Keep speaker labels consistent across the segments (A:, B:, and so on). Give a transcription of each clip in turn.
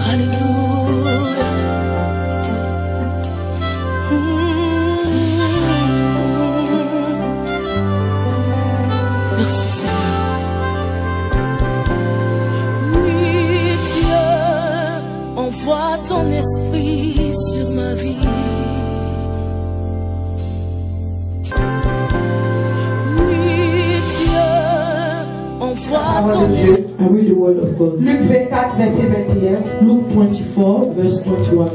A: Alléluia. Merci Seigneur. Oui, Dieu, envoie ton esprit sur ma vie. Oui, Dieu, envoie ton esprit.
B: I read the word of God.
C: Luc 24, verset 21.
B: Luke 24, verse 21.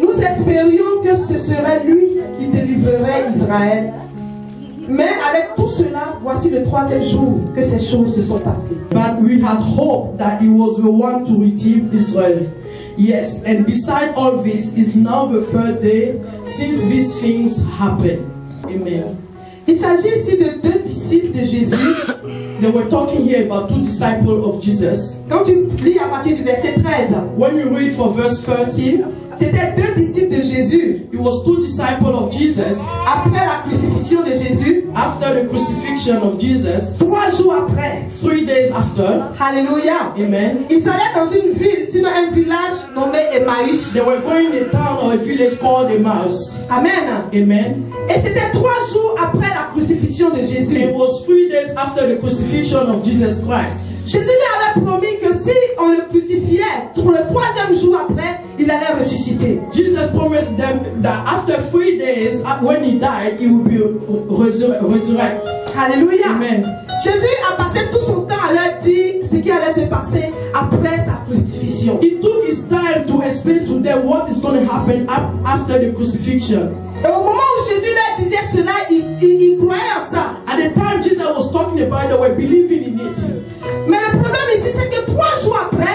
C: Nous espérions que ce serait lui qui délivrerait Israël. Mais avec tout cela, voici le troisième jour que ces choses se sont passées.
B: But we had hoped that he was the one to redeem Israel. Yes, and beside all this is now the third day since these things happened. Amen.
C: Il s'agit ici de deux disciples de Jésus.
B: They were talking here about two disciples of Jesus.
C: Quand tu lis à partir du verset 13,
B: When you read for verse 13,
C: c'était deux disciples de Jésus.
B: it was two disciples of Jesus.
C: Après la crucifixion de Jésus,
B: After the crucifixion of Jesus,
C: 3 jours après,
B: 3 days after,
C: alléluia,
B: amen,
C: ils allaient dans une ville, sinon un village nommé Emmaüs.
B: they were going in a town or a village called Emmaus.
C: Amen.
B: Amen.
C: Et c'était 3 jours après la crucifixion de Jésus.
B: It was 3 days after the crucifixion of Jesus Christ.
C: Jésus lui avait promis que si on le crucifiait, pour le 3e jour après, il allait ressusciter.
B: Jesus promised them that after 3 days, when he died, he would be resurrected.
C: Alléluia.
B: Amen.
C: Jésus a passé tout son temps à leur dire ce qui allait se passer après sa crucifixion.
B: He took his time to explain to them what is going to happen after the crucifixion.
C: Et au moment où Jésus leur disait cela, ils croyaient en ça.
B: At the time Jesus was talking about it, they were believing in it.
C: Mais le problème ici, c'est que 3 jours après,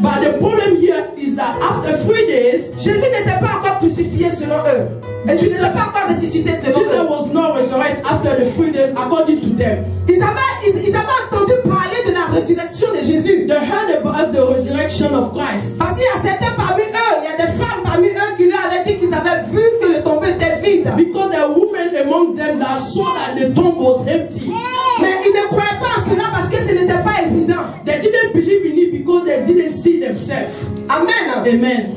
B: But the problem here is that after 3 days,
C: Jésus n'était pas encore crucifié selon eux. Et Jésus n'était pas encore ressuscité selon
B: Jesus
C: eux.
B: was not resurrected after the 3 days according to them.
C: Ils avaient entendu parler de la résurrection de Jésus.
B: They heard about the resurrection of Christ.
C: Parce qu'il y a certains parmi eux, il y a des femmes parmi eux qui lui avaient dit qu'ils avaient vu que le tombeau était vide.
B: Because there were women among them that saw that the tomb was empty.
C: Mais ils ne croyaient pas en cela parce que ce n'était pas évident.
B: They didn't believe in it because they didn't see themselves.
C: Amen.
B: Amen.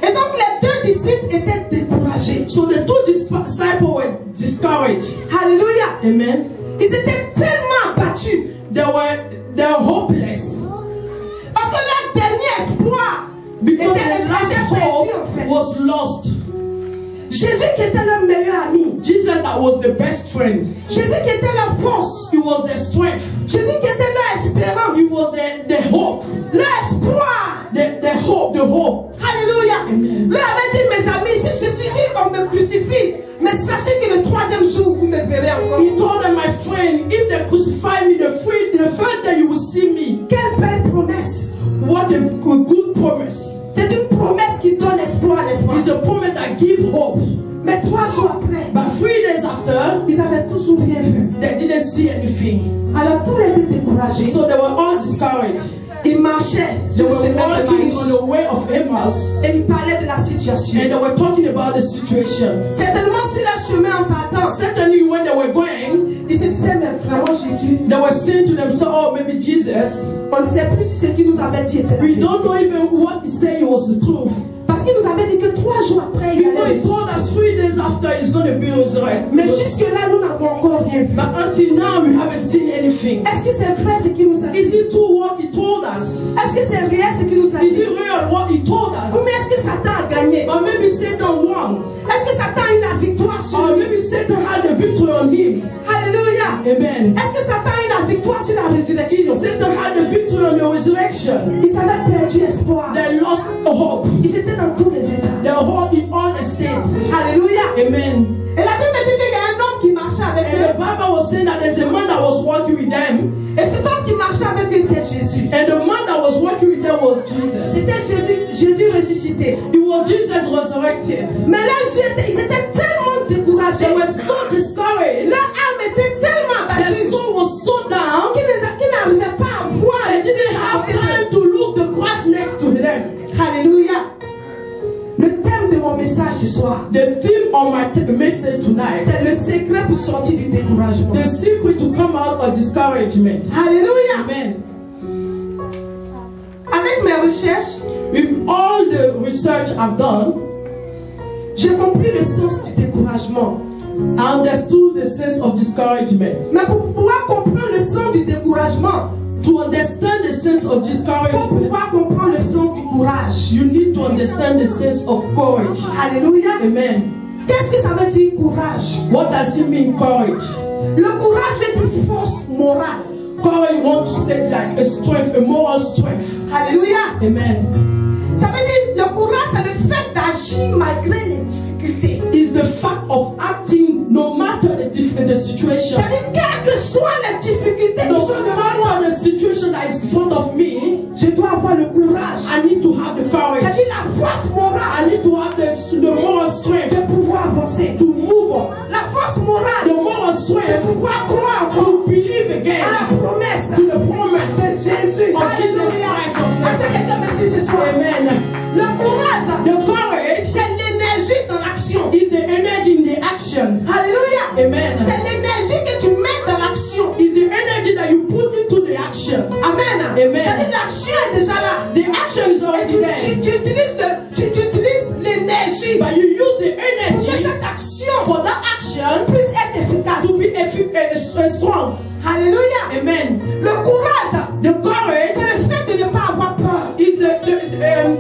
C: Et donc les deux disciples étaient découragés.
B: So the two disciples were discouraged.
C: Alléluia.
B: Amen.
C: Ils étaient tellement abattus.
B: They were hopeless.
C: Parce que leur dernier espoir
B: Because
C: était
B: the last
C: perdu
B: hope
C: en fait.
B: was lost.
C: Jésus qui était leur meilleur ami.
B: Jesus that was the best friend.
C: Jésus qui était leur force.
B: He was their strength.
C: Jésus qui était leur espérance.
B: He was the hope.
C: Leur espoir.
B: The hope.
C: Alléluia. Leur avait dit, mes amis, si je suis ici, on me crucifie. Mais sachez que le 3e jour, vous me verrez encore.
B: He told them, my friend, if they crucify me, the first day you will see me.
C: Quelle belle promesse.
B: What a good promise.
C: C'est une promesse qui donne espoir, n'est-ce pas?
B: It's a promise that gives hope.
C: Mais 3 jours après,
B: But 3 days after,
C: ils avaient toujours rien vu.
B: they didn't see anything.
C: Alors tous les deux découragés,
B: So they were all discouraged.
C: ils marchaient
B: They
C: sur le
B: were
C: chemin de
B: walking on
C: Maïs
B: the way of Emmaus,
C: et ils parlaient de la situation.
B: and they were talking about the situation.
C: Certainement sur leur chemin en partant,
B: Certainly when they were going,
C: ils se disaient, mais vraiment Jésus,
B: they were saying to themselves, oh, maybe Jesus.
C: on ne sait plus si ce qu'il nous avait dit était la
B: We
C: vérité.
B: don't know even what he said was the truth.
C: Parce qu'il nous avait dit que 3 jours après, il
B: Because
C: allait
B: he told us 3 days after he's going to be resurrected.
C: Mais jusque-là, nous n'avons encore rien vu.
B: But until now, we haven't seen anything.
C: Est-ce que c'est vrai ce qu'il nous a dit?
B: Is it true what he told us?
C: Est-ce que c'est réel ce qu'il nous a
B: Is
C: dit?
B: it real what he told us?
C: Ou bien est-ce que Satan a gagné?
B: Or maybe Satan won.
C: Est-ce que Satan a eu la victoire sur
B: Or
C: lui?
B: maybe Satan had the victory on him.
C: Alléluia.
B: Amen.
C: Est-ce que Satan a eu la victoire sur la résurrection?
B: Satan had the victory on the resurrection.
C: Ils avaient perdu espoir.
B: They lost hope.
C: Ils étaient dans tous les états.
B: They hope in all the states.
C: Alléluia.
B: Amen.
C: Et la Bible dit qu'il y a un homme qui marchait avec
B: And the
C: eux.
B: Bible was saying that there's a man that was walking with them.
C: Et cet homme qui marchait avec eux était Jésus.
B: And the man that was walking with them was Jesus.
C: C'était Jésus ressuscité.
B: It was Jesus resurrected.
C: Mais leurs yeux, ils étaient tellement découragés.
B: They were so discouraged.
C: Leur âme était tellement
B: Their
C: abattue
B: soul was so down.
C: qu'ils n'arrivaient pas à voir.
B: They didn't have time to look the cross next to them.
C: Alléluia. Le thème de mon message ce soir,
B: The theme of my message tonight,
C: c'est le secret pour sortir du découragement.
B: the secret to come out of discouragement.
C: Alléluia.
B: Amen.
C: Avec mes recherche,
B: with all the research I've done,
C: j'ai compris le sens du découragement.
B: I understood the sense of discouragement.
C: Mais pour pouvoir comprendre le sens du découragement,
B: To understand the sense of
C: il faut
B: discouragement,
C: pouvoir comprendre le sens du courage.
B: you need to understand the sense of courage.
C: Alléluia.
B: Amen.
C: Qu'est-ce que ça veut dire courage?
B: What does it mean, courage?
C: Le courage veut dire force morale.
B: Courage want to say like a strength, a moral strength.
C: Alléluia.
B: Amen.
C: Ça veut dire le courage, c'est le fait d'agir malgré les difficultés.
B: Is the fact of acting no matter the situation.
C: C'est-à-dire, quelles que soient les difficultés qui
B: No
C: sont devant moi,
B: matter the situation that is in front of me,
C: je dois avoir le courage.
B: I need to have the courage.
C: C'est-à-dire la force morale
B: I need to have the moral strength
C: de pouvoir avancer.
B: to move on.
C: La force morale
B: The moral
C: de
B: strength
C: pouvoir croire encore
B: to believe
C: à
B: again
C: la promesse
B: to the promise
C: de Jésus.
B: of Jesus
C: Alléluia.
B: Christ of
C: Est-ce que quelqu'un me suit ce soir?
B: Amen.
C: Le courage,
B: The courage
C: c'est l'énergie dans l'action.
B: is the energy in the action.
C: Alléluia.
B: Amen.
C: C'est l'énergie que tu mets dans l'action.
B: Is the energy that you put into the action.
C: Amen.
B: Amen.
C: C'est-à-dire l'action est déjà là.
B: The action is
C: Et
B: already there.
C: tu utilises l'énergie
B: But you use the
C: pour que
B: energy
C: cette action
B: for that action
C: puisse être efficace.
B: to be strong.
C: Alléluia.
B: Amen.
C: Le courage,
B: The courage
C: c'est le fait de ne pas avoir peur.
B: is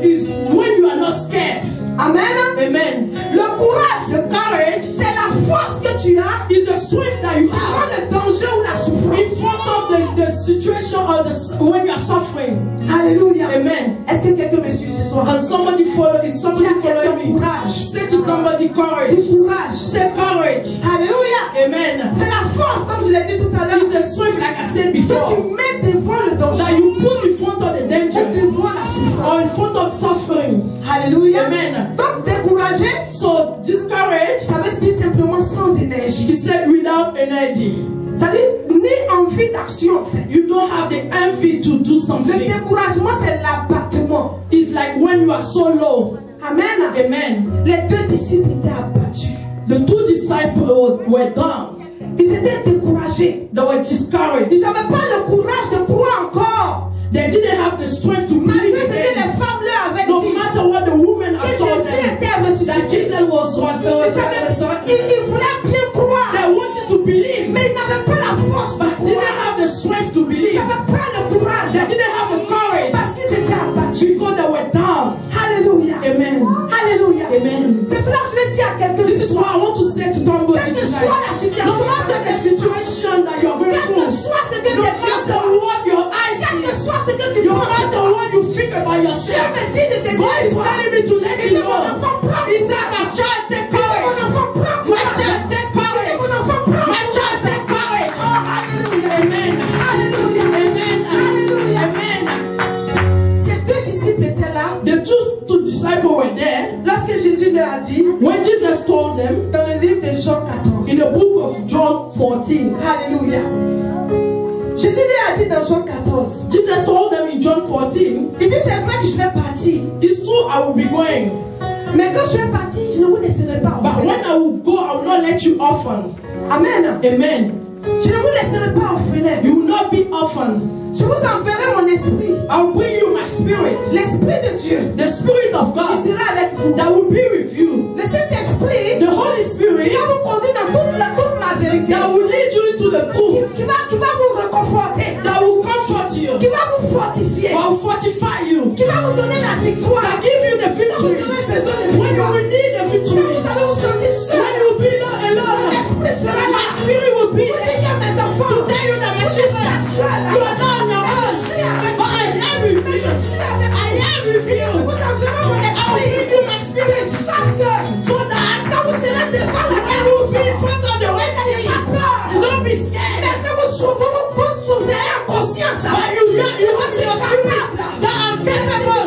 B: is when you are not scared.
C: Amen.
B: Amen.
C: Le courage,
B: The courage
C: c'est la force que tu as
B: is the strength that you
C: devant
B: have
C: le danger ou la souffrance.
B: in front of the situation or when you are suffering.
C: Alléluia.
B: Amen.
C: Est-ce que quelqu'un me suit ce soir?
B: And somebody follow is somebody
C: Dis à quelqu'un
B: following me.
C: courage.
B: Say to somebody courage.
C: Du courage.
B: Say courage.
C: Alléluia.
B: Amen.
C: C'est la force, comme je l'ai dit tout à l'heure,
B: It's the strength like I said
C: que tu
B: before
C: mets devant le
B: that
C: danger
B: you put in front of the
C: ou
B: danger
C: devant la souffrance.
B: or in front of suffering.
C: Alléluia.
B: Amen.
C: Donc découragé,
B: So discouraged,
C: ça veut dire simplement sans énergie.
B: he said without energy.
C: Ça veut dire ni envie d'action en fait.
B: You don't have the envy to do
C: Le
B: something.
C: découragement, c'est l'abattement.
B: It's like when you are so low.
C: Amen.
B: Amen.
C: Les deux disciples étaient abattus.
B: The two disciples were down.
C: Ils étaient découragés.
B: They were discouraged.
C: Ils n'avaient pas le courage de croire encore.
B: They didn't have the strength to
C: Malgré
B: believe
C: ce que les
B: again.
C: femmes leur avaient
B: No
C: dit.
B: matter what the woman
C: Que
B: had told
C: Jésus
B: them,
C: était
B: that
C: ressuscité.
B: Jesus was
C: Ils voulaient bien croire.
B: They wanted to believe,
C: Mais ils n'avaient pas la force de
B: but didn't
C: croire.
B: have the strength to
C: Ils
B: believe.
C: n'avaient pas le courage.
B: They didn't have the courage
C: Parce qu'ils étaient abattus.
B: because they were down.
C: Alléluia.
B: Amen.
C: Alléluia.
B: Amen.
C: C'est cela que je veux dire à quelqu'un.
B: This is what I want to say to somebody
C: Quelle que soit la
B: tonight.
C: situation,
B: No matter the situation that you're going
C: quel que
B: through,
C: soit ce que
B: no
C: tu
B: matter
C: fais,
B: what your eyes
C: quel que
B: see,
C: soit ce que tu
B: no
C: penses,
B: matter what you think about
C: Dieu
B: yourself,
C: me dit de te
B: God is
C: dire.
B: telling me to let
C: Il
B: you
C: dit, mon
B: know.
C: enfant, prends
B: He said, my child, take
C: Mon
B: courage.
C: enfant, prends
B: My
C: courage.
B: child, take courage.
C: Mon enfant, prends
B: My child, take courage.
C: Oh, alléluia.
B: Amen.
C: Alléluia.
B: Amen.
C: Alléluia.
B: Amen.
C: Ces deux disciples étaient là.
B: The two disciples were there
C: Lorsque Jésus leur a dit,
B: when Jesus told them
C: dans le livre de Jean 14.
B: in the book of John 14.
C: Alléluia. Jésus leur a dit dans Jean 14.
B: Jesus told them in John 14,
C: Il dit, c'est vrai que je vais partir.
B: it's true I will be going,
C: Mais quand je vais partir, je ne vous laisserai pas
B: but when
C: orphelin.
B: I will go, I will not let you orphan.
C: Amen.
B: Amen.
C: Je ne vous laisserai pas orphelin.
B: You will not be orphan.
C: Je vous enverrai mon esprit.
B: I will bring you my spirit,
C: L'esprit de Dieu.
B: the spirit of
C: Il
B: God
C: sera avec vous.
B: that will be with you.
C: Le Saint-Esprit
B: The Holy
C: qui
B: Spirit
C: va vous conduire dans toute la vérité.
B: that will lead you into the truth,
C: Qui va vous réconforter.
B: that will comfort you,
C: Qui va vous fortifier.
B: will fortify you,
C: Qui va vous donner la victoire.
B: that give you the
C: Quand vous
B: victory.
C: aurez besoin de
B: When you
C: victoire.
B: will need the
C: Quand
B: victory,
C: vous allez vous sentir
B: when
C: seul.
B: you will be not alone,
C: L'Esprit sera là.
B: my spirit will be
C: Vous
B: there
C: dites à mes enfants.
B: to tell you that my children, you are not on your own, but I am with you. I am with you.
C: Vous enverrez mon
B: I will
C: esprit.
B: give you my spirit, so that
C: Quand vous serez devant la
B: when you will be in front of the Red Sea, don't be scared.
C: Mais que vous soyez en conscience.
B: But you have your spirit that I'm capable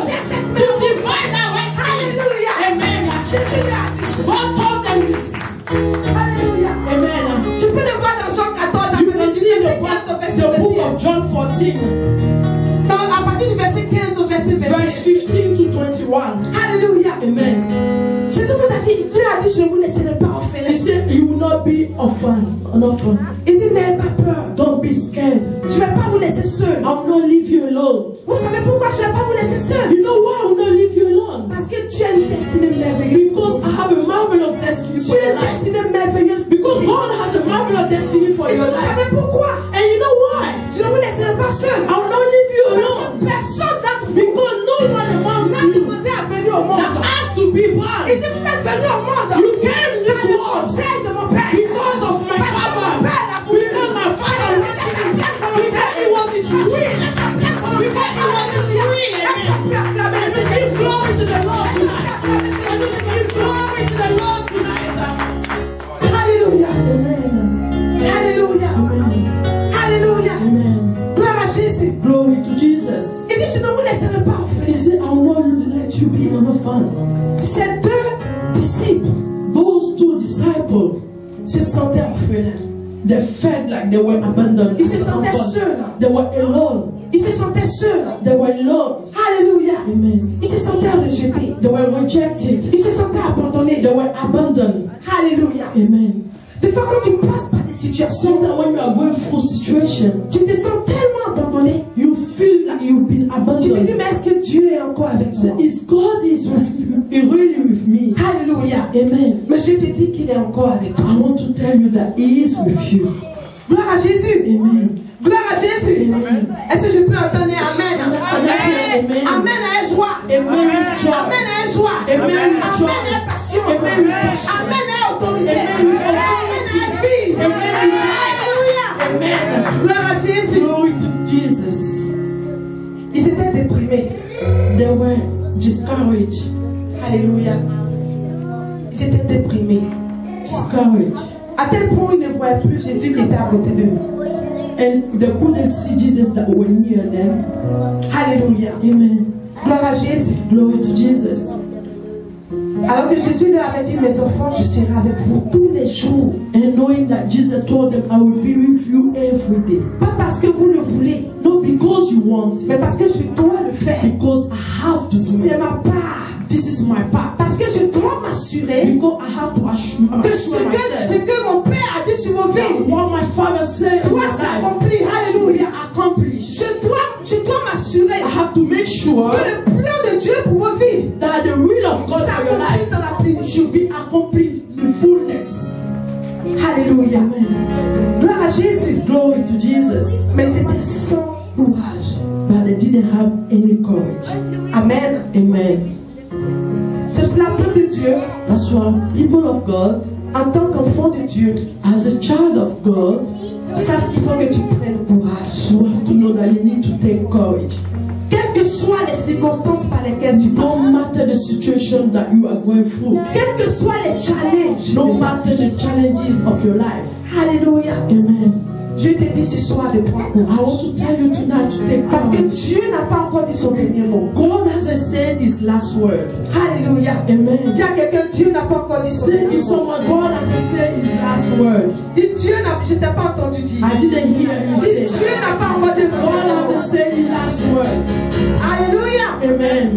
B: to divide that Red Sea.
C: Alléluia.
B: Amen.
C: Jésus lui a dit.
B: God told them this.
C: Alléluia.
B: Amen.
C: Tu peux le voir dans Jean 14.
B: You can see the book of John 14,
C: À partir du verset 15 au verset 21.
B: verse 15 to 21.
C: Alléluia.
B: Amen.
C: Jésus vous a dit, Dieu a dit, je ne vous laisserai pas
B: He
C: orphelin.
B: said, you will not be an orphan.
C: Il dit, n'ayez pas peur.
B: Don't be scared.
C: Je ne vais pas vous laisser laisser seul.
B: I will not leave you alone.
C: Vous savez pourquoi je ne vais pas vous laisser seul?
B: You know why I will not leave you alone?
C: Parce que tu as une destinée merveilleuse.
B: Because I have a marvelous destiny
C: Tu
B: for
C: as
B: your
C: une
B: life.
C: destinée merveilleuse.
B: Because God has a marvelous destiny for
C: Et
B: your
C: vous
B: life.
C: savez pourquoi?
B: And you know why?
C: Je ne vous laisserai pas seul.
B: I will not leave you
C: Parce
B: alone.
C: que personne d'entre vous
B: Because no one amongst
C: n'a
B: you
C: demandé à venir au
B: that
C: monde.
B: asked to be born.
C: Il dit, vous êtes venu au monde.
B: You came this
C: Par le
B: world
C: conseil de mon père.
B: because of my father. Because my father wanted it. Because it was his will. Because it was his will. And we give glory to the Lord tonight. And we give glory to the Lord tonight.
C: Alléluia.
B: Amen.
C: Alléluia.
B: Amen.
C: Alléluia.
B: Amen.
C: Gloire à Jésus.
B: Glory to Jesus.
C: Il dit, je ne vous laisserai pas
B: He
C: orphelin.
B: said, I will not let you be an orphan.
C: Ces deux disciples
B: Those two disciples,
C: se sentaient orphelins.
B: they felt like they were abandoned.
C: Ils se sentaient seuls.
B: They were alone.
C: Ils se sentaient seuls.
B: They were alone.
C: Alléluia.
B: Amen.
C: Ils se sentaient rejetés.
B: They were rejected.
C: Ils se sentaient abandonnés.
B: They were abandoned.
C: Alléluia.
B: Amen.
C: Des fois, quand tu passes par des situations,
B: Sometimes when you are going through situation,
C: tu te sens tellement abandonné.
B: you feel like you've been
C: Tu te dis,
B: abandoned.
C: mais est-ce que Dieu est encore avec
B: So
C: moi?
B: is God is with you, He really with me.
C: Alléluia.
B: Amen.
C: Mais je te dis qu'il est encore avec toi.
B: I want to tell you that He is with you.
C: Gloire à Jésus.
B: Amen.
C: Gloire à Jésus.
B: Amen.
C: Est-ce que je peux entendre Amen?
B: Amen.
C: Amen à joie.
B: Amen with joy.
C: Amen à joie.
B: Amen with joy.
C: Amen à passion.
B: Amen with passion.
C: Amen à autorité.
B: Amen with
C: Amen
B: authority.
C: à vie.
B: Amen with life.
C: Alléluia.
B: Amen.
C: Gloire à Jésus.
B: Glory to Jesus.
C: Ils étaient déprimés.
B: They were discouraged.
C: Alléluia. Ils étaient déprimés.
B: Discouraged.
C: À tel point ils ne voyaient plus Jésus qui était à côté d'eux.
B: And they couldn't see Jesus that were near them.
C: Alléluia.
B: Amen.
C: Gloire à Jésus.
B: Glory to Jesus.
C: Alors que Jésus leur avait dit, mes enfants, je serai avec vous tous les jours.
B: And knowing that Jesus told them, I will be with you every day.
C: Pas parce que vous le voulez,
B: Not because you want
C: mais
B: it,
C: parce que je dois le faire.
B: because I have to do
C: C'est
B: it.
C: ma part.
B: This is my part.
C: Parce que je dois m'assurer
B: Because I have to assure
C: que ce
B: myself
C: que mon Père a dit sur vos
B: that
C: vies
B: what my Father said in
C: doit
B: my life
C: s'accomplir.
B: will be
C: Alléluia.
B: accomplished.
C: Je dois m'assurer
B: I have to make sure
C: que le plan de Dieu pour vos vies
B: that the will of God for your
C: s'accomplisse
B: life
C: dans la plénitude.
B: should be accomplished in fullness.
C: Alléluia.
B: Amen.
C: Gloire à Jésus.
B: Glory to Jesus.
C: Mais ils étaient sans courage.
B: But they didn't have any courage.
C: Amen.
B: Amen.
C: C'est pour la peuple de Dieu,
B: That's why people of God,
C: en tant qu'enfant de Dieu,
B: as a child of God,
C: sache qu'il faut que tu prennes courage.
B: you have to know that you need to take courage.
C: Quelles que soient les circonstances par lesquelles tu passes,
B: No matter the situation that you are going through,
C: quels que soient les challenges,
B: no matter the challenges of your life.
C: Alléluia.
B: Amen.
C: Je te dis ce soir de prendre
B: I
C: courage.
B: want to tell you tonight to take
C: Parce que
B: courage.
C: Dieu n'a pas encore dit son dernier mot.
B: God hasn't said his last word.
C: Alléluia.
B: Amen.
C: Dis à quelqu'un, Dieu n'a pas encore dit son
B: Say
C: dernier
B: to
C: mot.
B: someone, God hasn't said his last word.
C: Dis, Dieu n'a, je t'ai pas entendu dire.
B: I didn't hear you
C: Dis,
B: say.
C: Dieu n'a pas encore dit son
B: God
C: dernier mot.
B: hasn't said his last word.
C: Alléluia.
B: Amen.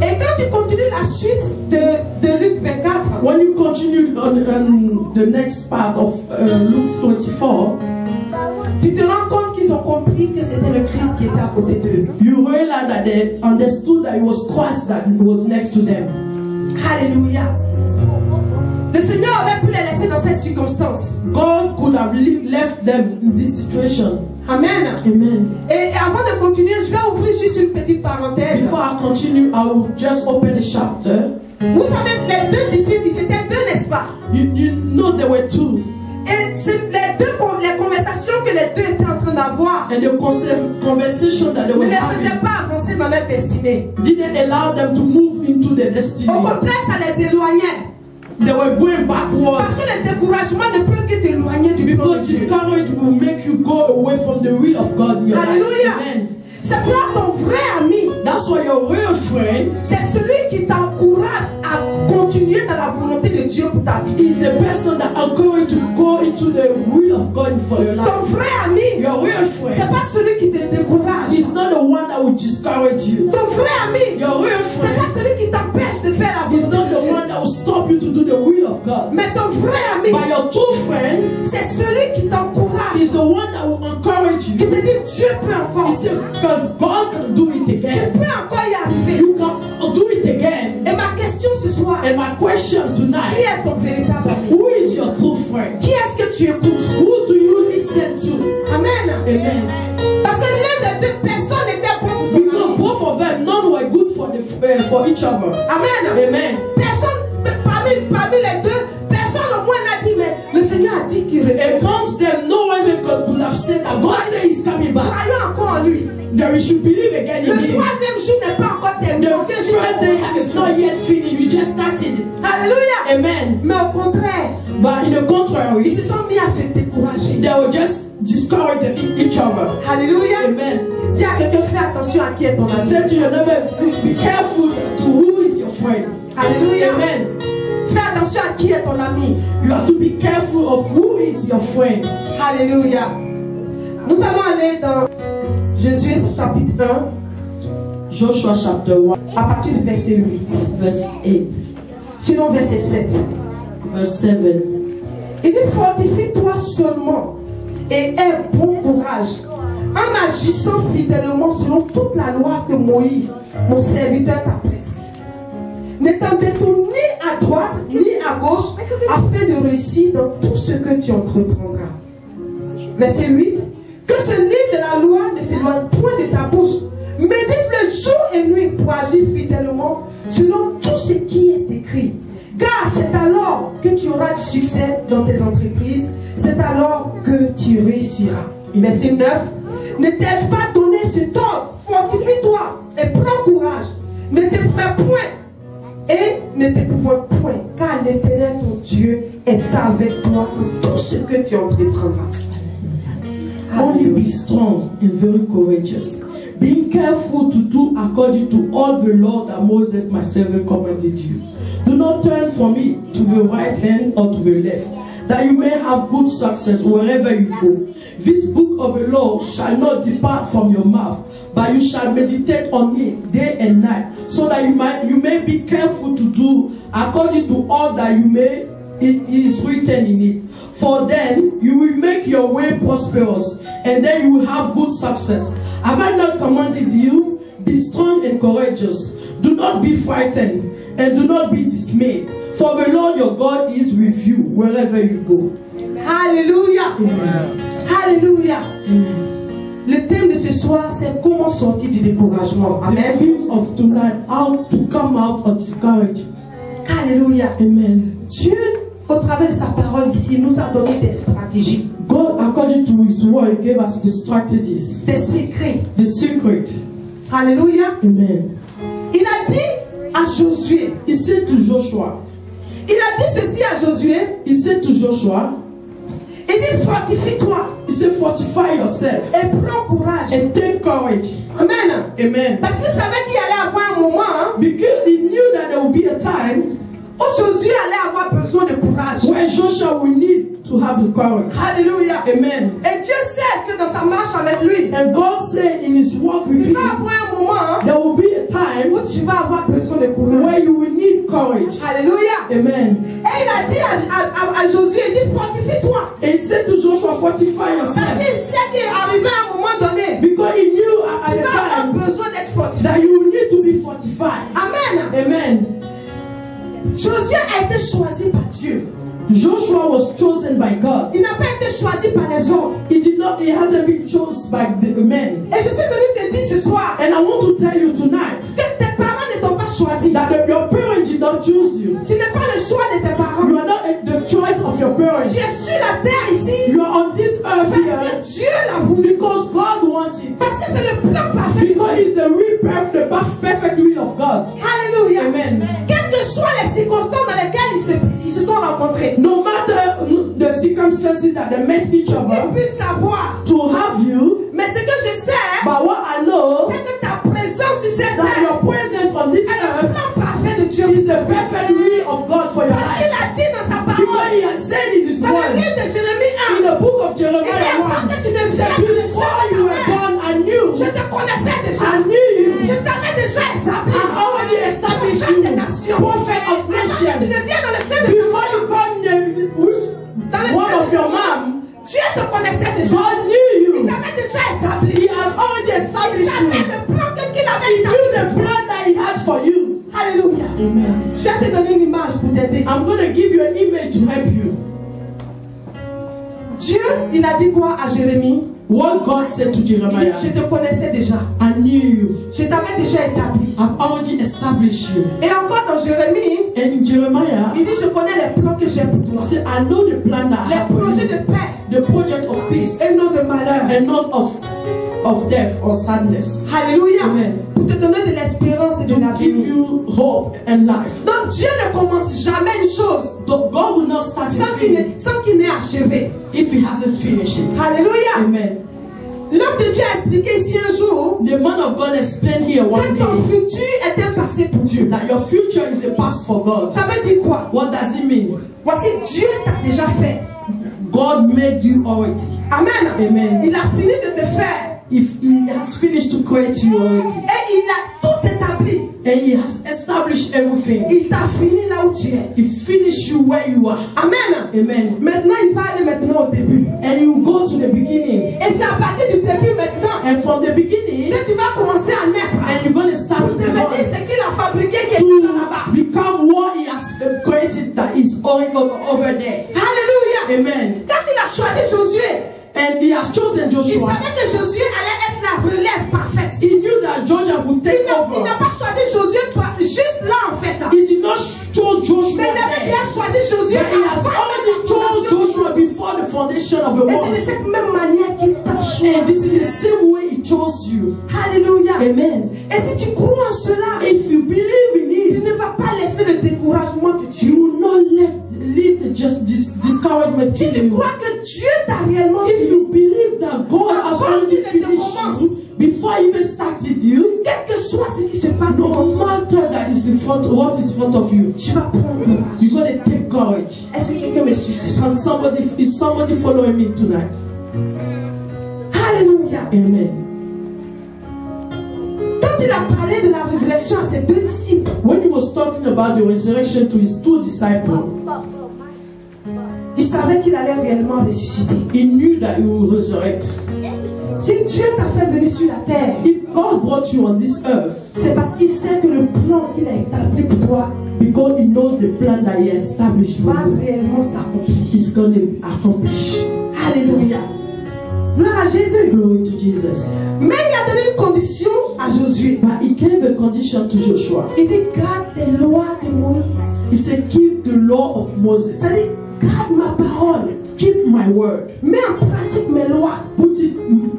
C: Et quand tu continues la suite de Luc 24,
B: When you continue on the next part of Luke 24,
C: tu te rends compte qu'ils ont compris que c'était le Christ qui était à côté d'eux.
B: you realize that they understood that it was Christ that was next to them.
C: Alléluia. Le Seigneur aurait pu les laisser dans cette circonstance.
B: God could have left them in this situation.
C: Amen.
B: Amen.
C: Et avant de continuer, je vais ouvrir juste une petite parenthèse.
B: Before I continue, I will just open the chapter.
C: Vous savez, les deux disciples, ils étaient deux, n'est-ce pas?
B: You know there were two.
C: Et les conversations que les deux étaient en train d'avoir
B: And the conversation that they
C: ne
B: were
C: les
B: having
C: faisaient pas avancer dans leur destinée.
B: didn't allow them to move into their destiny.
C: Au contraire, ça les éloignait.
B: They were going backward.
C: Parce que le découragement ne peut que t'éloigner du plan de
B: Because
C: Dieu.
B: discouragement will make you go away from the will of God in your life.
C: Alléluia.
B: Amen.
C: C'est pourquoi ton vrai ami,
B: That's why your real friend
C: c'est celui qui t'encourage à continuer dans la volonté de Dieu pour ta vie.
B: is the person that are going to go into the will of God for your life.
C: Ton vrai ami,
B: Your real
C: c'est
B: friend
C: pas celui qui te décourage.
B: is not the one that will discourage you.
C: Ton vrai ami,
B: Your real
C: c'est
B: friend
C: pas celui qui t'empêche de faire la
B: is
C: volonté
B: not
C: de
B: the
C: Dieu.
B: one that will stop you to do the will of God.
C: Mais ton vrai ami,
B: But your true friend
C: c'est celui qui t'encourage
B: is is the one that will encourage
C: Qui
B: you.
C: te dit Dieu peut encore.
B: He said, because God can do it
C: Tu
B: again.
C: peux encore y arriver.
B: You can do it again.
C: Et ma question ce soir,
B: And my question
C: qui
B: tonight,
C: est ton véritable ami?
B: who is your true friend?
C: Qui est-ce que tu écoutes?
B: Who do you listen to?
C: Amen.
B: Amen.
C: Parce que l'un des deux personnes n'était pas pour son
B: Because
C: ami.
B: both of them, none were good for each other.
C: Amen.
B: Amen.
C: Personne, parmi les deux, personne au moins n'a dit, mais le Seigneur a dit qu'il reviendra.
B: Amongst them, no one could have said that God said he's coming back.
C: Croyons encore en lui.
B: That we should believe again
C: Le
B: in him.
C: troisième jour n'est pas encore terminé.
B: The third day is not yet finished. We just started it.
C: Alléluia.
B: Amen.
C: Mais au contraire,
B: But in the
C: ils
B: contrary,
C: se sont mis à se décourager.
B: they will just discourage each other.
C: Alléluia.
B: Amen.
C: Dis à quelqu'un, fais attention à qui est ton
B: I
C: ami.
B: said to your neighbor, be careful to who is your friend.
C: Alléluia.
B: Amen.
C: Fais attention à qui est ton ami.
B: You have to be careful of who is your friend.
C: Alléluia. Nous allons aller dans Josué chapitre 1,
B: Joshua chapter 1,
C: à partir du verset 8.
B: verse 8,
C: Sinon verset 7.
B: verse 7.
C: Il dit, fortifie-toi seulement et aie bon courage en agissant fidèlement selon toute la loi que Moïse, mon serviteur, t'a prescrite. Ne t'en détourne ni à droite ni à gauche afin de réussir dans tout ce que tu entreprendras. Verset 8. Que ce livre de la loi ne s'éloigne point de ta bouche. Médite-le jour et nuit pour agir fidèlement selon tout ce qui est écrit. Car c'est alors que tu auras du succès dans tes entreprises. C'est alors que tu réussiras. Verset 9. Ne t'ai-je pas donné cet ordre? Fortifie-toi et prends courage. Ne t'effraie point et ne t'épouvante point. Car l'Éternel ton Dieu est avec toi dans tout ce que tu entreprendras.
B: Only be strong and very courageous, being careful to do according to all the law that Moses my servant commanded you. Do not turn from it to the right hand or to the left, that you may have good success wherever you go. This book of the law shall not depart from your mouth, but you shall meditate on it day and night, so that you may be careful to do according to all that it is written in it. For then you will make your way prosperous, and then you will have good success. Have I not commanded you? Be strong and courageous. Do not be frightened, and do not be dismayed. For the Lord your God is with you wherever you go.
C: Alléluia.
B: Amen.
C: Alléluia.
B: Amen.
C: Le thème de ce soir, c'est comment sortir du découragement.
B: The
C: Amen.
B: theme of tonight, how to come out of discouragement.
C: Alléluia.
B: Amen.
C: Dieu, au travers de sa parole ici, nous a donné des stratégies,
B: God, according to His word, gave us the strategies,
C: des secrets.
B: the secret.
C: Alléluia.
B: Amen.
C: Il a dit à Josué,
B: He said to Joshua,
C: il a dit ceci à Josué,
B: He said to Joshua,
C: il dit fortifie-toi
B: He said, fortify yourself
C: et prends courage.
B: and take courage.
C: Amen.
B: Amen.
C: Parce qu'il savait qu'il allait avoir un moment hein,
B: Because he knew that there would be a time
C: où Josué allait avoir besoin de courage.
B: where Joshua will need to have the courage.
C: Alléluia.
B: Amen.
C: Et Dieu sait que dans sa marche avec lui,
B: And God said in His walk with
C: il va
B: you,
C: avoir un moment hein,
B: there will be a time
C: où tu vas avoir besoin de
B: where
C: courage.
B: you will need courage.
C: Alléluia.
B: Amen.
C: Et il a dit à Josué, il dit fortifie-toi.
B: And he said to Joshua, fortify
C: Parce
B: yourself.
C: qu'il sait qu'arrivé à un moment donné,
B: Because he knew at
C: tu
B: the
C: vas avoir
B: time
C: besoin d'être fortifié.
B: that you will need to be fortified.
C: Amen.
B: Amen.
C: Josué a été choisi par Dieu.
B: Joshua was chosen by God.
C: Il n'a pas été choisi par les hommes.
B: He hasn't been chosen by the men.
C: Et je suis venu te dire ce soir
B: And I want to tell you tonight
C: que tes parents ne t'ont pas choisi.
B: that your parents did not choose you.
C: Tu n'es pas le choix de tes parents.
B: You are not the choice of your parents.
C: Tu es sur la terre ici
B: You are on this earth
C: parce
B: here
C: que Dieu l'a voulu.
B: because God wants it.
C: Parce que c'est le plan parfait.
B: Because it's the perfect will of God.
C: Alléluia.
B: Amen.
C: Quelles que soient les circonstances dans lesquelles ils se sont rencontrés,
B: No matter the circumstances that they met each
C: qu'ils
B: other
C: puissent t'avoir.
B: to have you,
C: Mais ce que je sais,
B: but what I know
C: c'est que ta présence sur cette
B: that
C: terre
B: your presence on this
C: est le
B: earth
C: plan parfait de Dieu.
B: is the perfect will of God for your
C: Parce qu'il
B: life.
C: a dit dans sa
B: Because
C: parole,
B: He has said in His
C: dans le
B: word,
C: livre de Jérémie
B: in
C: 1,
B: the book of
C: il dit
B: Jeremiah
C: avant
B: 1,
C: que tu ne
B: he said,
C: viennes,
B: before you were born, I knew.
C: je te connaissais déjà.
B: I knew you.
C: Je t'avais déjà établi.
B: I already established
C: Prophète des
B: you,
C: nations.
B: prophet of
C: Avant que tu
B: nations.
C: ne viennes dans le sein de
B: Before you come
C: dans le
B: one of your mom,
C: Dieu te connaissait déjà.
B: God Amen.
C: Je vais te donner une image pour t'aider.
B: I'm going to give you an image to help you.
C: Dieu, il a dit quoi à Jérémie?
B: What God said to
C: Il dit,
B: Jeremiah,
C: je te connaissais déjà.
B: I knew you.
C: Je t'avais déjà établi.
B: I've already established you.
C: Et encore dans Jérémie,
B: And in Jeremiah,
C: il dit, je connais les plans que j'ai pour toi.
B: he said, I know the plan that I have
C: Les
B: for
C: projets
B: you.
C: de paix
B: The project of peace
C: et non de malheur.
B: and not of death or sadness.
C: Alléluia.
B: Amen.
C: Pour te donner de l'espérance et de
B: To
C: la
B: give
C: vie.
B: you hope and life.
C: Donc Dieu ne commence jamais une chose
B: God will not start
C: sans
B: a thing
C: qu'il n'ait achevé.
B: if he hasn't finished it.
C: Alléluia.
B: Amen.
C: L'homme de Dieu a expliqué ici un jour
B: The man of God explained here
C: que
B: one
C: ton
B: day
C: futur est un passé pour Dieu.
B: that your future is a past for God.
C: Ça veut dire quoi?
B: What does it mean?
C: Voici, Dieu t'a déjà fait.
B: God made you already.
C: Amen.
B: Amen.
C: Il a fini de te faire.
B: If he has finished to create you already,
C: Et il a tout établi.
B: and he has established everything,
C: Il t'a fini là où tu es.
B: he finished you where you are.
C: Amen.
B: Amen.
C: Maintenant, il va aller maintenant au début.
B: And you go to the beginning,
C: Et c'est à partir du début maintenant
B: and from the beginning,
C: que tu vas commencer à naître.
B: and you're going to start
C: Pour
B: to
C: te
B: be
C: dire
B: born,
C: ce qu'il a fabriqué qui est déjà là-bas.
B: to become what he has created that is already over there.
C: Alléluia.
B: Amen.
C: Quand il a choisi Josué,
B: And he has chosen
C: il
B: Joshua.
C: savait que Josué allait être la relève parfaite.
B: He knew that Joshua would take
C: Il
B: over.
C: n'a pas choisi Josué juste là en fait.
B: He did not choose Joshua
C: Mais il avait
B: there.
C: bien choisi Josué.
B: But he has already chose Joshua before the foundation of the
C: Et c'est
B: world.
C: de cette même manière qu'il t'a choisi.
B: And this is the same way he chose you.
C: Alléluia.
B: Amen.
C: Et si tu crois en cela,
B: If you believe in
C: tu
B: it,
C: ne vas pas laisser le découragement te tuer.
B: you will not leave the discouragement
C: Si
B: in
C: tu
B: you.
C: crois que Dieu t'a réellement
B: If you believe that God has already finished you before he even started you,
C: quel que soit ce qui se passe,
B: no matter that is in front, what is in front of you,
C: tu vas prendre courage.
B: you're going to take courage.
C: Est-ce que quelqu'un me suit ce soir?
B: And is somebody following me tonight?
C: Alléluia.
B: Amen.
C: Quand il a parlé de la résurrection à ses deux disciples,
B: When he was talking about the resurrection to his two disciples,
C: il savait qu'il allait réellement ressusciter.
B: he knew that he would resurrect.
C: Si Dieu t'a fait venir sur la terre,
B: If God brought you on this earth,
C: c'est parce qu'il sait que le plan qu'il a établi pour toi
B: because he knows the plan that he established for
C: va
B: you,
C: réellement s'accomplir.
B: he's going to accomplish.
C: Alléluia. Gloire à Jésus.
B: Glory to Jesus.
C: Mais il a donné une condition à Josué.
B: But he gave a condition to Joshua.
C: Il dit garde les lois de Moïse.
B: He said, keep the law of Moses.
C: C'est-à-dire garde ma parole.
B: Keep my word.
C: Mets en pratique mes lois.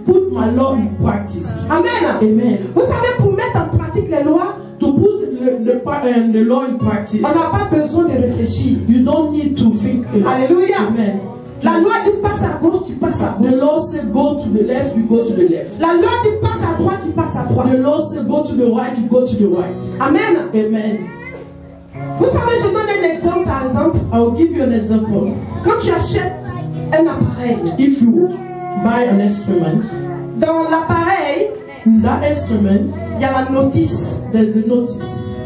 B: Put my law in practice.
C: Amen.
B: Amen.
C: Vous savez, pour mettre en pratique les lois,
B: To put the law in practice,
C: on n'a pas besoin de réfléchir.
B: you don't need to think.
C: Alléluia.
B: Amen.
C: La loi dit passe à gauche, tu passes à
B: The
C: gauche.
B: law said go to the left, you go to the left.
C: La loi dit passe à droite, tu passes à droite.
B: The law said go to the right, you go to the right.
C: Amen.
B: Amen.
C: Vous savez, je donne un exemple par exemple.
B: I will give you an example.
C: Quand tu achètes un appareil,
B: If you buy an instrument,
C: dans l'appareil,
B: in that instrument,
C: il y a la notice
B: there's the notice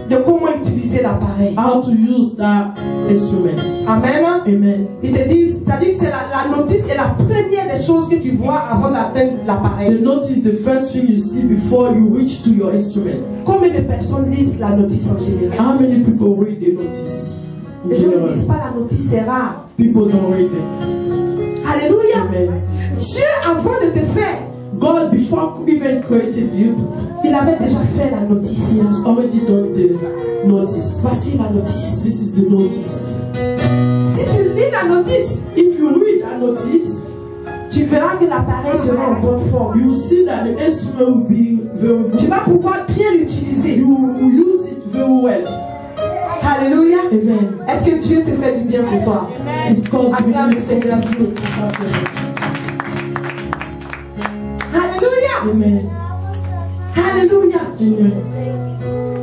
C: de comment utiliser l'appareil.
B: how to use that instrument.
C: Amen.
B: Amen.
C: Ils te disent, c'est-à-dire que c'est la notice est la première des choses que tu vois avant d'atteindre
B: The
C: l'appareil.
B: notice, the first thing you see before you reach to your instrument.
C: Combien de personnes lisent la notice en général?
B: How many people read the notice? In
C: Les gens ne
B: general,
C: lisent pas la notice, c'est rare.
B: people don't read it.
C: Alléluia.
B: Amen.
C: Dieu, avant de te faire,
B: God, before even created you,
C: il avait déjà fait la notice.
B: He has already done the notice.
C: Voici la notice.
B: This is the notice.
C: Si tu lis la notice,
B: If you read that notice,
C: tu verras que l'appareil sera en bonne forme.
B: you will see that the instrument will be very
C: Tu
B: good.
C: vas pouvoir bien l'utiliser.
B: You will use it very well.
C: Alléluia.
B: Amen.
C: Est-ce que Dieu te fait du bien ce soir?
B: It's called
C: Acclame le Seigneur. Alléluia.
B: Amen.
C: Alléluia.
B: Amen.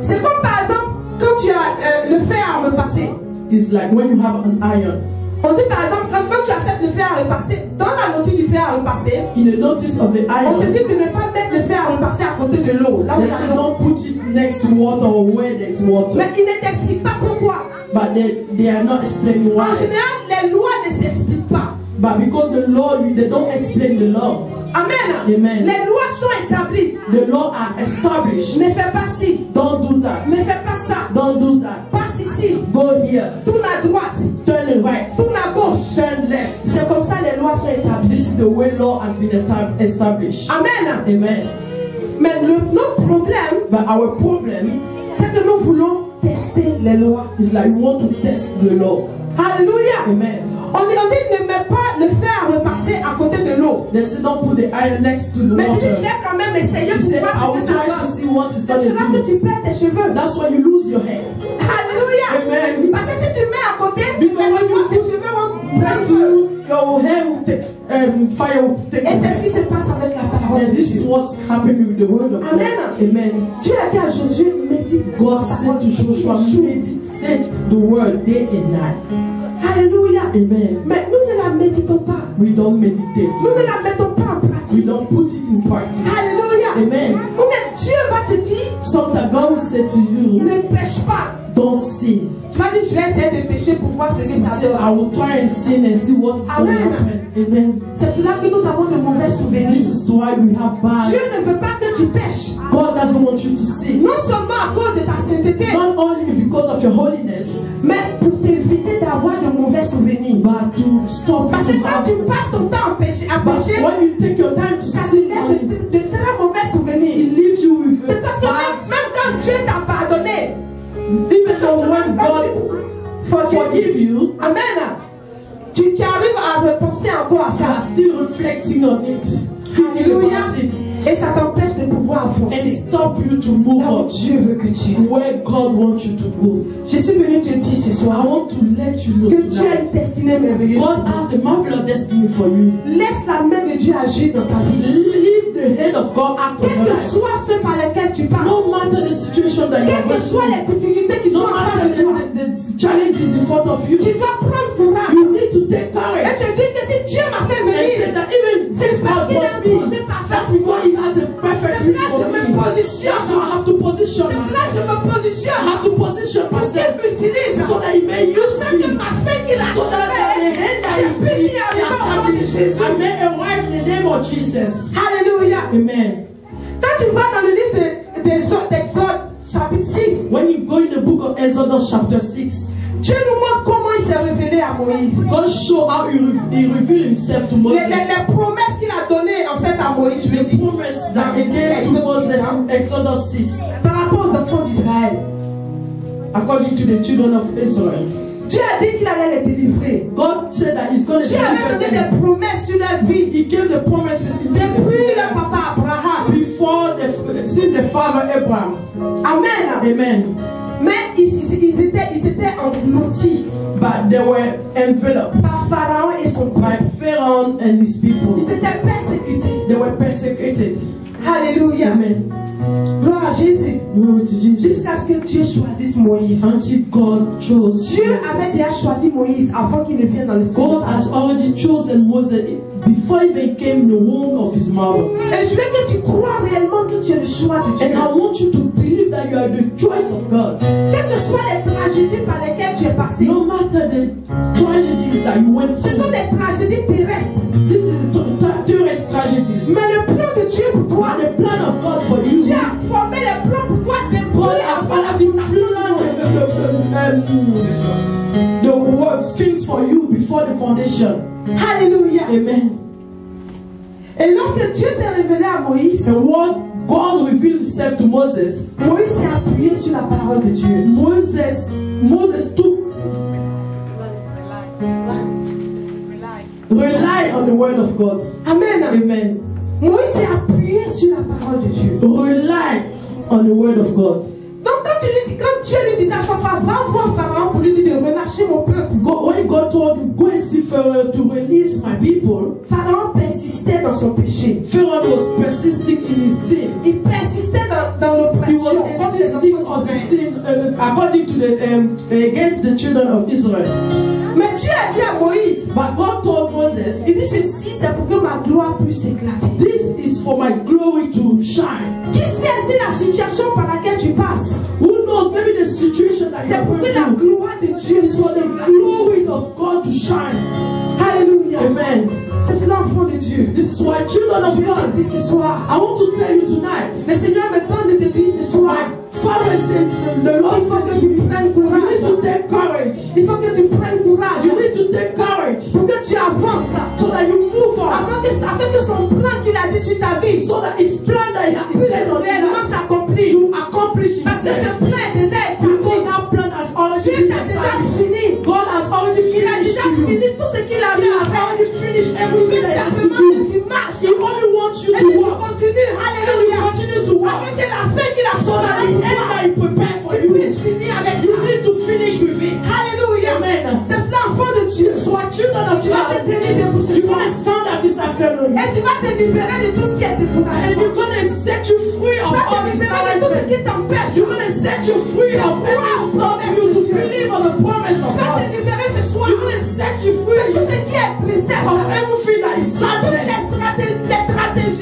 C: C'est comme par exemple quand tu as le fer à repasser.
B: It's like when you have an iron.
C: On dit par exemple quand tu achètes le fer à repasser, dans la notice du fer à repasser,
B: In the notice of the
C: on te
B: iron,
C: dit de ne pas mettre le fer à repasser à côté de l'eau. Là où
B: they
C: il y a
B: say
C: l'eau.
B: don't put it next to water or where there is water.
C: Mais il ne t'explique pas pourquoi.
B: But they are not explaining
C: En
B: why.
C: général, les lois ne s'expliquent pas.
B: But because the law, they don't explain the law.
C: Amen.
B: Amen.
C: Les lois sont établies.
B: The law are established.
C: Ne fais pas ci.
B: Don't do that.
C: Ne fais pas ça.
B: Don't Don't do that.
C: Passe ici.
B: Go here.
C: Tourne à droite.
B: Turn right.
C: Tourne à gauche.
B: Turn left.
C: C'est comme ça les lois sont établies.
B: This is the way law has been established.
C: Amen.
B: Amen.
C: Mais notre problème,
B: But our problem
C: c'est que nous voulons tester les lois.
B: is like we want to test the law.
C: Alléluia.
B: Amen.
C: On dit ne mets pas le fer à repasser à côté de l'eau.
B: They say don't put the iron next to the
C: Mais tu dis, je
B: water.
C: vais quand même essayer
B: You say,
C: pour
B: I
C: voir
B: will
C: ce que ça
B: try to
C: donne.
B: see what it's
C: C'est là
B: going to
C: que tu
B: do.
C: perds tes cheveux.
B: That's why you lose your hair.
C: Alléluia.
B: Amen.
C: Parce que si tu mets à côté,
B: Because when you
C: tes
B: put
C: cheveux vont
B: next to you, your hair will take fire will take
C: Et c'est
B: fire.
C: ce qui se passe avec la parole.
B: And this is what's happening with the word of God.
C: Amen.
B: Amen.
C: Dieu a dit à Josué, médite
B: God said to Joshua, meditate the word day and night.
C: Alléluia.
B: Amen.
C: Mais nous ne la méditons pas.
B: We don't meditate.
C: Nous ne la mettons pas en
B: We
C: pratique.
B: don't put it in practice.
C: Alléluia.
B: Amen.
C: Ou même Dieu va te dire,
B: Sometimes God will say to you,
C: ne pêche pas.
B: don't sin.
C: Tu vas dire, je vais essayer de pécher pour voir ce que ça
B: Say,
C: donne.
B: I will try and sin and see what's going to
C: Amen.
B: happen. Amen.
C: C'est là que nous avons de mauvais
B: This
C: souvenirs.
B: is why we have
C: Dieu
B: bad.
C: ne veut pas que tu pêches.
B: God doesn't want you to sin.
C: Non seulement à cause de ta sainteté,
B: Not only because of your holiness,
C: mais pour t'éviter d'avoir de mauvais souvenirs.
B: but to stop
C: Parce
B: you
C: que quand tu passes ton temps à pécher,
B: But when you take your time to
C: ça te
B: sin,
C: laisse de très mauvais souvenirs.
B: it leaves you with
C: De sorte que
B: bad.
C: même quand Dieu t'a pardonné,
B: Even so when God forgive you,
C: Amen, tu arrives à repenser encore à
B: you
C: ça.
B: are still reflecting on it, thinking
C: Alléluia.
B: about it,
C: Et ça t'empêche de pouvoir
B: and it
C: avancer.
B: stop you to move
C: Là où
B: on
C: Dieu veut que tu ailles.
B: where God wants you to go.
C: Je suis venu te dire ce
B: I
C: soir
B: want to let you know
C: que tu as
B: tonight,
C: une destinée merveilleuse.
B: God has a marvelous destiny for you.
C: Laisse la main de Dieu agir dans ta vie.
B: Leave the hand of God out of
C: Quel
B: your
C: que
B: life.
C: soit ce par lequel tu passes,
B: No matter the situation that you are
C: quelles que
B: going
C: soient
B: through,
C: les difficultés qui sont
B: no
C: en face
B: matter
C: de toi,
B: the challenges in front of you,
C: tu dois prendre courage
B: you need to take
C: et
B: courage.
C: te dire que si Dieu m'a fait
B: And say
C: venir,
B: that even
C: c'est
B: if
C: parce
B: God
C: qu'il a un
B: wants me,
C: projet parfait.
B: that's because He has a perfect
C: C'est
B: will
C: là que
B: for
C: je me
B: me.
C: positionne.
B: That's why I have to position
C: C'est là
B: myself.
C: que je me
B: I
C: positionne.
B: have to position
C: Pour
B: myself
C: qu'il m'utilise.
B: so that He may use
C: C'est que
B: me.
C: ma fin qu'il a
B: So that the hand that
C: je
B: He
C: puisse y arriver au nom de Jésus.
B: I may arrive in the name of Jesus.
C: Alléluia.
B: Amen.
C: Quand tu vas dans le livre d'Exode, chapitre 6,
B: When you go in the book of Exodus chapter 6,
C: Dieu nous montre comment il s'est révélé à Moïse.
B: God show how He revealed Himself to Moses.
C: Les promesses qu'il a données en fait à Moïse, je veux
B: The
C: dire,
B: promise that He gave to Moses in Exodus 6,
C: par rapport aux enfants d'Israël.
B: according to the children of Israel.
C: Dieu a dit qu'il allait les délivrer.
B: God said that He's going to
C: Dieu avait donné
B: deliver them.
C: des promesses sur leur vie.
B: He gave the promises
C: Depuis leur papa Abraham.
B: before since the father Abraham.
C: Amen.
B: Amen.
C: Mais ils étaient engloutis
B: But they were enveloped
C: par Pharaon et son
B: by
C: peuple.
B: Pharaoh and his people.
C: Ils étaient persécutés.
B: They were persecuted.
C: Alléluia.
B: Amen.
C: Gloire à Jésus.
B: Glory to Jesus.
C: Jusqu'à ce que Dieu choisisse Moïse.
B: Until God chose
C: Dieu
B: Moses.
C: avait déjà choisi Moïse avant qu'il ne vienne dans le
B: God has
C: Seigneur.
B: already chosen Moses before he became the womb of his mother.
C: Et je veux que tu crois réellement que tu es le choix de Dieu.
B: And I want you to believe that you are the choice of God.
C: Quelles que soient les tragédies par lesquelles tu es passé,
B: No matter the tragedies that you went
C: ce sont
B: through.
C: des tragédies terrestres.
B: This is the terrorist tragedies.
C: Mais le plan de Dieu pour toi,
B: But the plan of God for you,
C: Dieu a formé le plan pour toi
B: God
C: d'ébrouiller
B: has part of the plan, the word things for you before the foundation.
C: Alléluia.
B: Amen.
C: Et lorsque Dieu s'est révélé à Moïse,
B: And what God revealed Himself to Moses,
C: Moïse s'est appuyé sur la parole de Dieu.
B: Moses took rely on the word of God.
C: Amen.
B: Amen.
C: Moïse s'est appuyé sur la parole de Dieu.
B: Rely on the word of God.
C: Donc quand Dieu lui disait à chaque fois, va voir Pharaon pour lui dire de relâcher mon peuple,
B: When God told him, go and see Pharaoh to release my people,
C: Pharaon persistait dans son péché.
B: Pharaoh was persisting in his sin.
C: Il persistait dans
B: He
C: l'oppression.
B: was
C: contre les
B: insisting
C: enfants
B: on the
C: d'Israël.
B: sin according to against the children of Israel.
C: Mais Dieu a dit à Moïse,
B: But God told Moses,
C: il dit ceci, c'est pour que ma gloire puisse éclater.
B: this is for my glory to shine.
C: Qui sait si la situation par laquelle tu passes,
B: Who knows, maybe the situation that
C: c'est
B: you're
C: pour que
B: going
C: la
B: through
C: gloire de Dieu
B: is for the glory of God to shine.
C: Alléluia.
B: Amen.
C: C'est l'enfant de Dieu.
B: This is why children of
C: Je
B: God,
C: te dis ce soir,
B: I want to tell you tonight,
C: le Seigneur me donne de te dire ce soir,
B: my Father is saying the Lord
C: Il faut que
B: said
C: tu
B: to me,
C: prennes
B: you need to
C: courage.
B: take courage.
C: Il faut que tu prennes courage.
B: You need to take courage
C: Pour que tu avances.
B: so that you move on.
C: Afin que son plan qu'il a dit sur ta vie.
B: So that his plan that he
C: Puisse
B: said on
C: réellement
B: earth
C: s'accomplir.
B: to accomplish
C: Parce que ce
B: himself.
C: plan est déjà
B: Because
C: établi.
B: that plan has already
C: Dieu
B: been
C: t'a déjà
B: established.
C: fini.
B: God has already
C: Il a
B: finished
C: déjà
B: you.
C: fini tout ce qu'il
B: He
C: avait à
B: has
C: faire.
B: already finished
C: Il
B: everything
C: veut
B: that he has to
C: simplement que
B: do.
C: tu marches.
B: He only wants you
C: Et
B: to
C: que tu
B: walk.
C: continues.
B: And you
C: Alléluia.
B: continue to walk.
C: Afin que la fin qu'il a
B: So that the end that he prepared for
C: tu
B: you,
C: puisses finir avec
B: you
C: ça.
B: need to finish with it.
C: Alléluia.
B: Amen.
C: C'est l'enfant de Dieu.
B: So children of
C: Tu vas te
B: God,
C: tenir debout ce
B: you're
C: soir.
B: going to stand up this afternoon.
C: Et tu vas te libérer de tout ce qui est
B: And
C: découragement.
B: you're going to set you free
C: Tu
B: of
C: vas
B: all
C: te
B: this
C: libérer de tout ce
B: discouragement.
C: qui t'empêche.
B: You're going to set you free of every stop you to believe on the promise
C: Tu
B: of
C: vas
B: God.
C: te libérer ce soir
B: You're going to set you
C: de
B: free
C: tout ce qui est tristesse.
B: of everything that is sadness.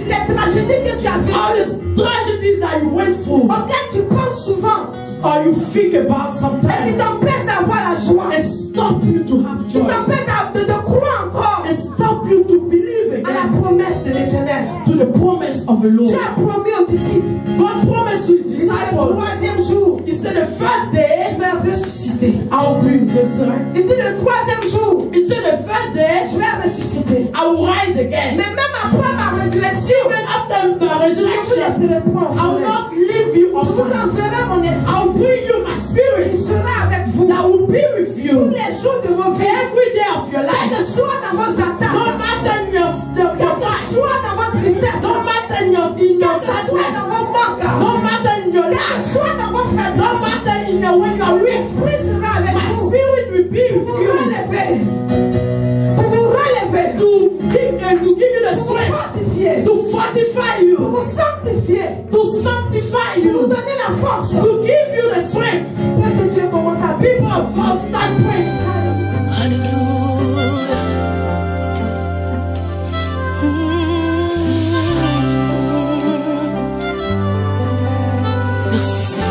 C: Les tragédies que tu as
B: All
C: vécues,
B: the tragedies that you went through,
C: auxquelles tu penses souvent,
B: or you think about
C: et qui
B: sometimes,
C: t'empêchent d'avoir la joie,
B: and stop you to have
C: qui
B: joy,
C: t'empêchent de croire encore
B: and stop you to believe
C: à la
B: again
C: promesse de l'Éternel.
B: to the promise of the
C: Tu
B: Lord.
C: as promis aux disciples,
B: God promised to his
C: le
B: disciples,
C: troisième jour,
B: he said the third day,
C: je vais ressusciter.
B: I'll be resurrected.
C: Il dit le troisième jour,
B: He said the third day,
C: je vais ressusciter.
B: I will rise again.
C: Mais même après ma résurrection,
B: Even after the
C: je ne vous
B: resurrection,
C: laisserai pas
B: I will
C: en
B: not leave you
C: Je vous
B: orphan.
C: enverrai mon esprit
B: I'll bring you my
C: qui
B: spirit
C: sera avec vous
B: that will be with
C: tous
B: you
C: les jours de vos vies.
B: every day of your
C: Que
B: life.
C: ce soit dans vos
B: No
C: attaques,
B: matter in your
C: que ce
B: fight,
C: soit dans votre tristesse,
B: no matter in your
C: que ce soit
B: sadness,
C: dans vos manques,
B: no matter in your
C: que
B: lack,
C: ce soit dans vos
B: no
C: faiblesses,
B: matter in your when you are weak,
C: l'esprit sera avec
B: my
C: vous
B: spirit will be
C: pour
B: with
C: vous
B: you
C: relever, pour vous relever,
B: to give you the
C: pour vous
B: strength,
C: fortifier,
B: to fortify
C: pour
B: you,
C: vous sanctifier,
B: to sanctify
C: pour vous
B: you,
C: donner la force.
B: to give you the strength.
C: Peuple de Dieu commence à vivre.
B: People of God, start praying.
A: Alléluia. Merci Seigneur.